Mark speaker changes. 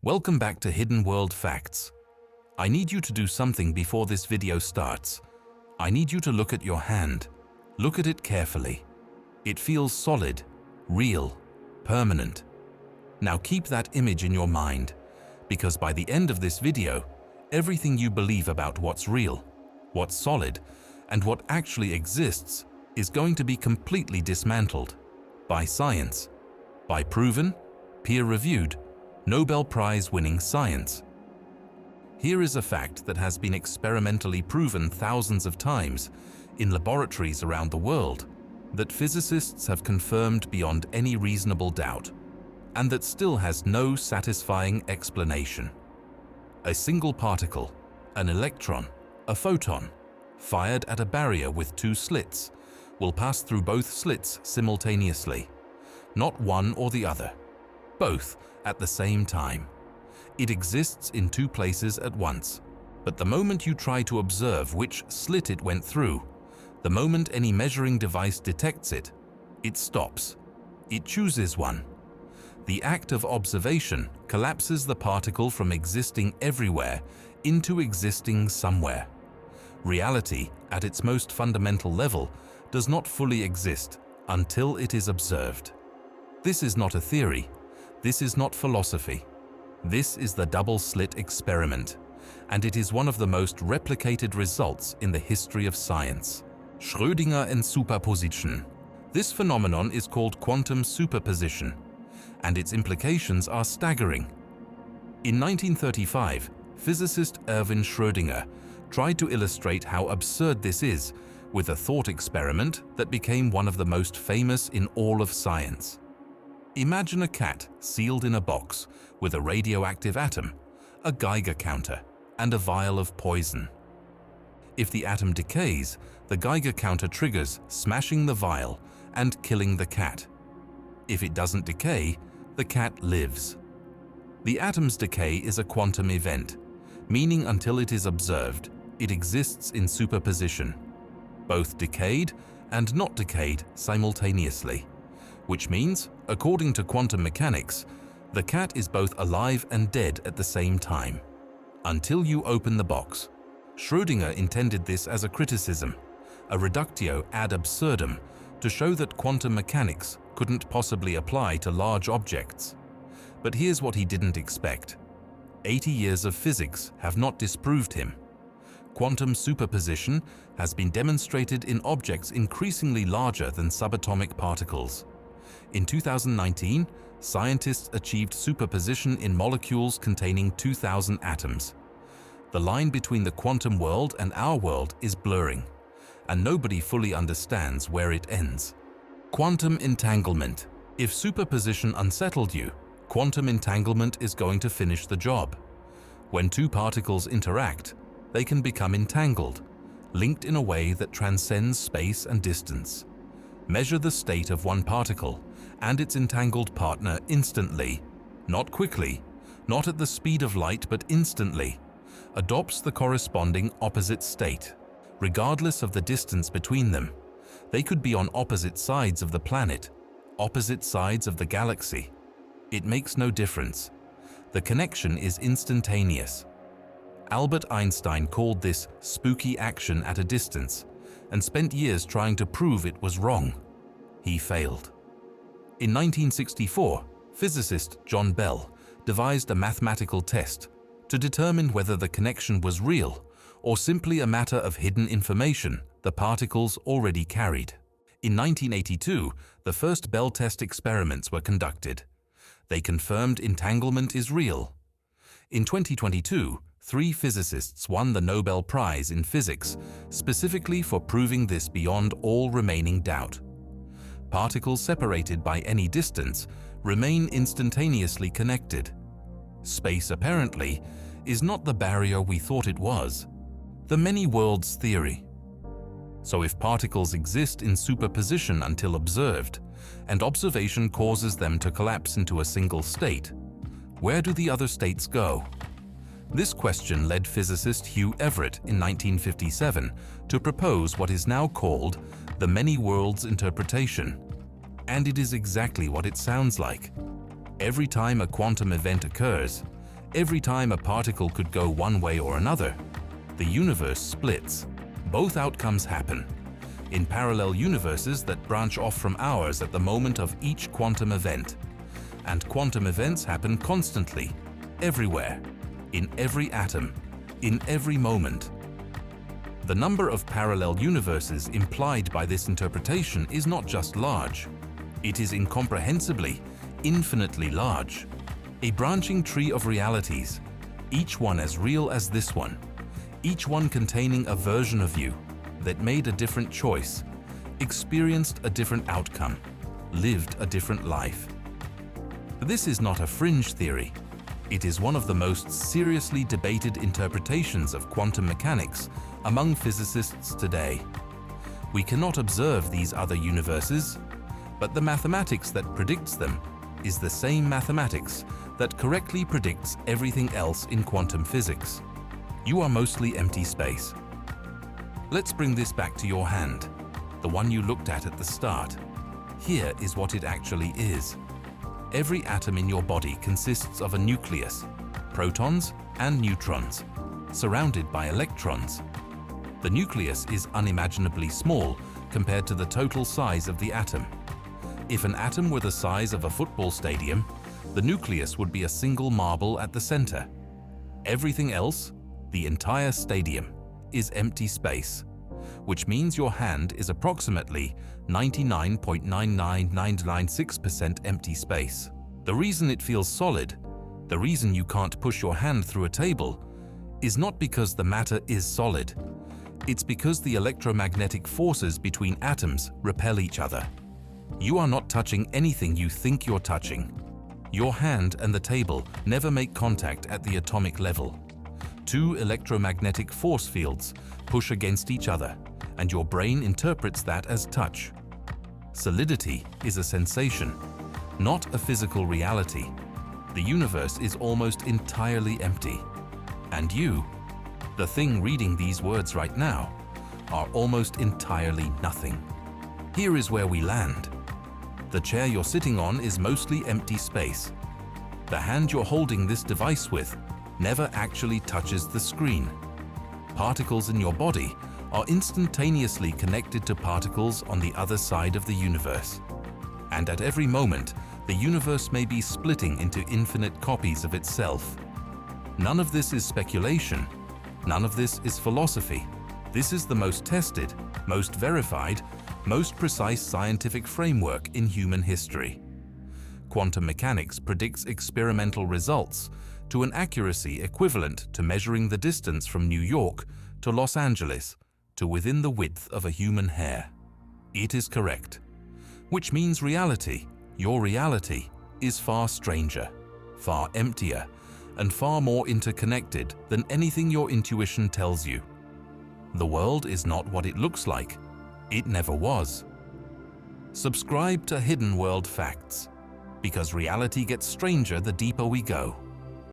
Speaker 1: Welcome back to Hidden World Facts. I need you to do something before this video starts. I need you to look at your hand. Look at it carefully. It feels solid, real, permanent. Now keep that image in your mind, because by the end of this video, everything you believe about what's real, what's solid, and what actually exists is going to be completely dismantled by science, by proven, peer-reviewed, Nobel Prize-winning science. Here is a fact that has been experimentally proven thousands of times in laboratories around the world, that physicists have confirmed beyond any reasonable doubt, and that still has no satisfying explanation. A single particle, an electron, a photon, fired at a barrier with two slits, will pass through both slits simultaneously, not one or the other, both at the same time. It exists in two places at once, but the moment you try to observe which slit it went through, the moment any measuring device detects it, it stops. It chooses one. The act of observation collapses the particle from existing everywhere into existing somewhere. Reality, at its most fundamental level, does not fully exist until it is observed. This is not a theory. This is not philosophy. This is the double-slit experiment, and it is one of the most replicated results in the history of science. Schrödinger and superposition. This phenomenon is called quantum superposition, and its implications are staggering. In 1935, physicist Erwin Schrödinger tried to illustrate how absurd this is with a thought experiment that became one of the most famous in all of science. Imagine a cat sealed in a box with a radioactive atom, a Geiger counter, and a vial of poison. If the atom decays, the Geiger counter triggers, smashing the vial and killing the cat. If it doesn't decay, the cat lives. The atom's decay is a quantum event, meaning until it is observed, it exists in superposition, both decayed and not decayed simultaneously, which means, according to quantum mechanics, the cat is both alive and dead at the same time, until you open the box. Schrödinger intended this as a criticism, a reductio ad absurdum, to show that quantum mechanics couldn't possibly apply to large objects. But here's what he didn't expect. 80 years of physics have not disproved him. Quantum superposition has been demonstrated in objects increasingly larger than subatomic particles. In 2019, scientists achieved superposition in molecules containing 2,000 atoms. The line between the quantum world and our world is blurring, and nobody fully understands where it ends. Quantum entanglement. If superposition unsettled you, quantum entanglement is going to finish the job. When two particles interact, they can become entangled, linked in a way that transcends space and distance. Measure the state of one particle and its entangled partner instantly, not quickly, not at the speed of light, but instantly, adopts the corresponding opposite state, regardless of the distance between them. They could be on opposite sides of the planet, opposite sides of the galaxy. It makes no difference. The connection is instantaneous. Albert Einstein called this spooky action at a distance and spent years trying to prove it was wrong. He failed. In 1964, physicist John Bell devised a mathematical test to determine whether the connection was real or simply a matter of hidden information the particles already carried. In 1982, the first Bell test experiments were conducted. They confirmed entanglement is real. In 2022, 3 physicists won the Nobel Prize in Physics specifically for proving this beyond all remaining doubt. Particles separated by any distance remain instantaneously connected. Space, apparently, is not the barrier we thought it was. The many worlds theory. So if particles exist in superposition until observed, and observation causes them to collapse into a single state, where do the other states go? This question led physicist Hugh Everett in 1957 to propose what is now called the many worlds interpretation. And it is exactly what it sounds like. Every time a quantum event occurs, Every time a particle could go one way or another, the universe splits. Both outcomes happen in parallel universes that branch off from ours at the moment of each quantum event. And quantum events happen constantly, everywhere, in every atom, in every moment. The number of parallel universes implied by this interpretation is not just large, it is incomprehensibly, infinitely large. A branching tree of realities, each one as real as this one, each one containing a version of you that made a different choice, experienced a different outcome, lived a different life. This is not a fringe theory. It is one of the most seriously debated interpretations of quantum mechanics among physicists today. We cannot observe these other universes, but the mathematics that predicts them is the same mathematics that correctly predicts everything else in quantum physics. You are mostly empty space. Let's bring this back to your hand, the one you looked at the start. Here is what it actually is. Every atom in your body consists of a nucleus, protons and neutrons, surrounded by electrons. The nucleus is unimaginably small compared to the total size of the atom. If an atom were the size of a football stadium, the nucleus would be a single marble at the center. Everything else, the entire stadium, is empty space, which means your hand is approximately 99.99996% empty space. The reason it feels solid, the reason you can't push your hand through a table, is not because the matter is solid. It's because the electromagnetic forces between atoms repel each other. You are not touching anything you think you're touching. Your hand and the table never make contact at the atomic level. Two electromagnetic force fields push against each other, and your brain interprets that as touch. Solidity is a sensation, not a physical reality. The universe is almost entirely empty. And you, the thing reading these words right now, are almost entirely nothing. Here is where we land. The chair you're sitting on is mostly empty space. The hand you're holding this device with never actually touches the screen. Particles in your body are instantaneously connected to particles on the other side of the universe. And at every moment, the universe may be splitting into infinite copies of itself. None of this is speculation. None of this is philosophy. This is the most tested, most verified, most precise scientific framework in human history. Quantum mechanics predicts experimental results to an accuracy equivalent to measuring the distance from New York to Los Angeles to within the width of a human hair. It is correct, which means reality, your reality, is far stranger, far emptier, and far more interconnected than anything your intuition tells you. The world is not what it looks like. It never was. Subscribe to Hidden World Facts, because reality gets stranger the deeper we go.